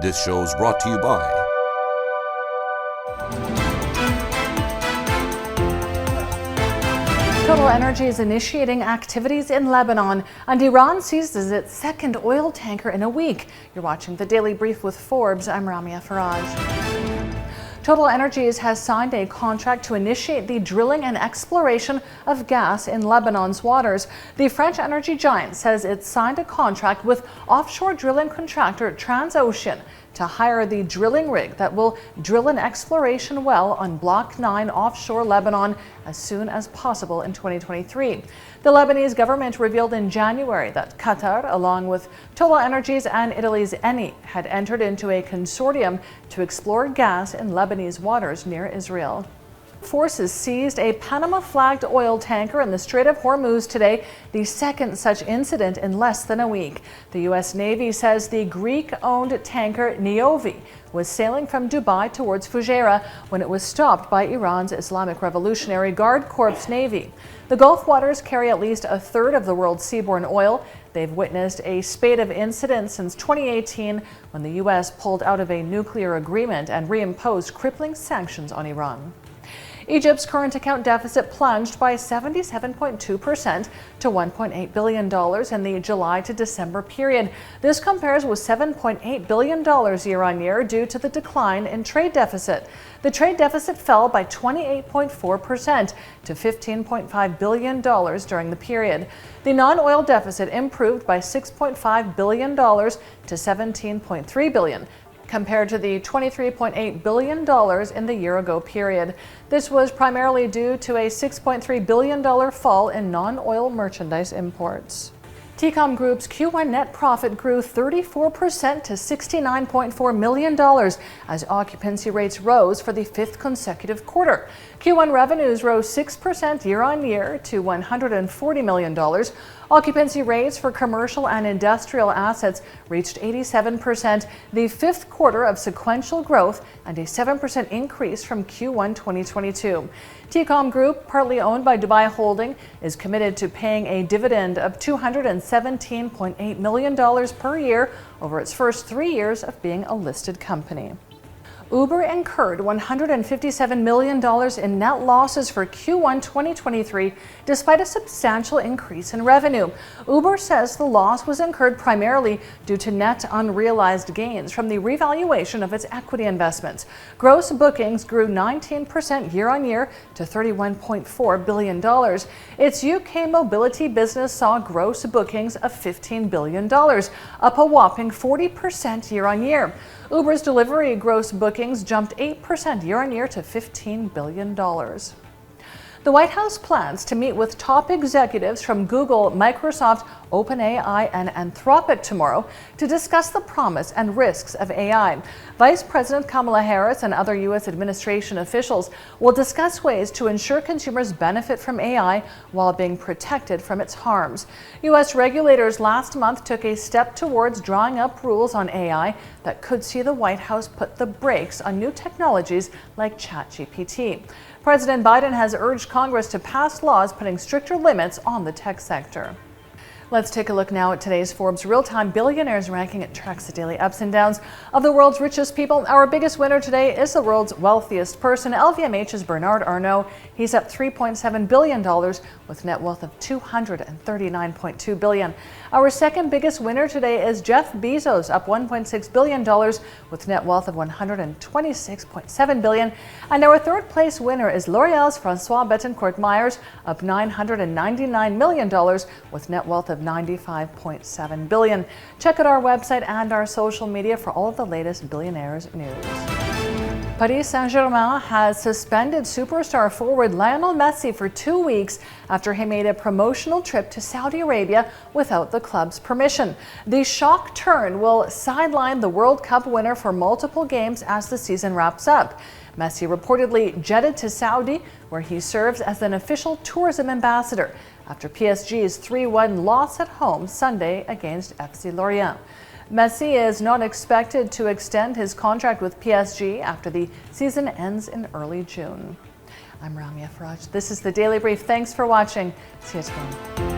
This show is brought to you by TotalEnergies is initiating activities in Lebanon, and Iran seizes its second oil tanker in a week. You're watching the Daily Brief with Forbes. I'm Ramia Faraj. TotalEnergies has signed a contract to initiate the drilling and exploration of gas in Lebanon's waters. The French energy giant says it signed a contract with offshore drilling contractor Transocean to hire the drilling rig that will drill an exploration well on Block 9 offshore Lebanon as soon as possible in 2023. The Lebanese government revealed in January that Qatar, along with TotalEnergies and Italy's Eni, had entered into a consortium to explore gas in Lebanese waters near Israel. Forces seized a Panama-flagged oil tanker in the Strait of Hormuz today, the second such incident in less than a week. The U.S. Navy says the Greek-owned tanker Niovi was sailing from Dubai towards Fujairah when it was stopped by Iran's Islamic Revolutionary Guard Corps Navy. The Gulf waters carry at least a third of the world's seaborne oil. They've witnessed a spate of incidents since 2018 when the U.S. pulled out of a nuclear agreement and reimposed crippling sanctions on Iran. Egypt's current account deficit plunged by 77.2% to $1.8 billion in the July to December period. This compares with $7.8 billion year on year due to the decline in trade deficit. The trade deficit fell by 28.4% to $15.5 billion during the period. The non-oil deficit improved by $6.5 billion to $17.3 billion. Compared to the $23.8 billion in the year-ago period. This was primarily due to a $6.3 billion fall in non-oil merchandise imports. Tcom Group's Q1 net profit grew 34% to $69.4 million as occupancy rates rose for the fifth consecutive quarter. Q1 revenues rose 6% year-on-year to $140 million. Occupancy rates for commercial and industrial assets reached 87%, the fifth quarter of sequential growth and a 7% increase from Q1 2022. Tcom Group, partly owned by Dubai Holding, is committed to paying a dividend of $217.8 million per year over its first 3 years of being a listed company. Uber incurred $157 million in net losses for Q1 2023, despite a substantial increase in revenue. Uber says the loss was incurred primarily due to net unrealized gains from the revaluation of its equity investments. Gross bookings grew 19% year-on-year to $31.4 billion. Its UK mobility business saw gross bookings of $15 billion, up a whopping 40% year-on-year. Uber's delivery gross bookings jumped 8% year-on-year to $15 billion. The White House plans to meet with top executives from Google, Microsoft, OpenAI, and Anthropic tomorrow to discuss the promise and risks of AI. Vice President Kamala Harris and other U.S. administration officials will discuss ways to ensure consumers benefit from AI while being protected from its harms. U.S. regulators last month took a step towards drawing up rules on AI that could see the White House put the brakes on new technologies like ChatGPT. President Biden has urged Congress to pass laws putting stricter limits on the tech sector. Let's take a look now at today's Forbes real-time billionaires ranking. It tracks the daily ups and downs of the world's richest people. Our biggest winner today is the world's wealthiest person, LVMH's Bernard Arnault. He's up $3.7 billion with net wealth of $239.2 billion. Our second biggest winner today is Jeff Bezos, up $1.6 billion with net wealth of $126.7 billion. And our third place winner is L'Oreal's Francois Bettencourt-Myers, up $999 million with net wealth of $95.7 billion. Check out our website and our social media for all of the latest billionaires news. Paris Saint-Germain has suspended superstar forward Lionel Messi for 2 weeks after he made a promotional trip to Saudi Arabia without the club's permission. The shock turn will sideline the World Cup winner for multiple games as the season wraps up. Messi reportedly jetted to Saudi, where he serves as an official tourism ambassador after PSG's 3-1 loss at home Sunday against FC Lorient. Messi is not expected to extend his contract with PSG after the season ends in early June. I'm Ramia Faraj. This is the Daily Brief. Thanks for watching. See you tomorrow.